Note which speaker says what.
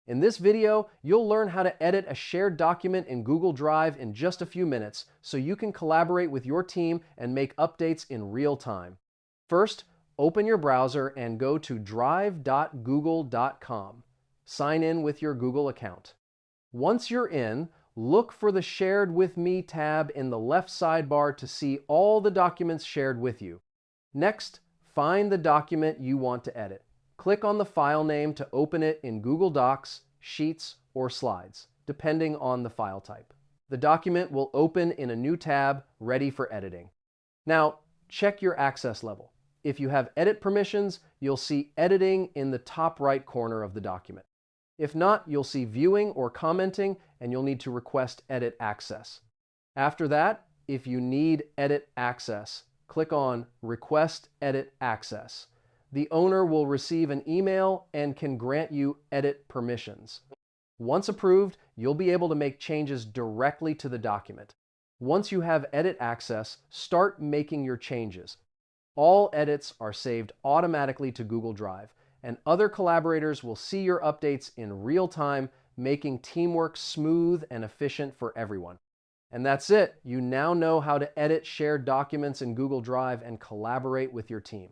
Speaker 1: In this video, you'll learn how to edit a shared document in Google Drive in just a few minutes so you can collaborate with your team and make updates in real time. First, open your browser and go to drive.google.com. Sign in with your Google account. Once you're in, look for the Shared with Me tab in the left sidebar to see all the documents shared with you. Next, find the document you want to edit. Click on the file name to open it in Google Docs, Sheets, or Slides, depending on the file type. The document will open in a new tab ready for editing. Now, check your access level. If you have edit permissions, you'll see editing in the top right corner of the document. If not, you'll see viewing or commenting, and you'll need to request edit access. After that, if you need edit access, click on Request Edit Access. The owner will receive an email and can grant you edit permissions. Once approved, you'll be able to make changes directly to the document. Once you have edit access, start making your changes. All edits are saved automatically to Google Drive, and other collaborators will see your updates in real time, making teamwork smooth and efficient for everyone. And that's it. You now know how to edit shared documents in Google Drive and collaborate with your team.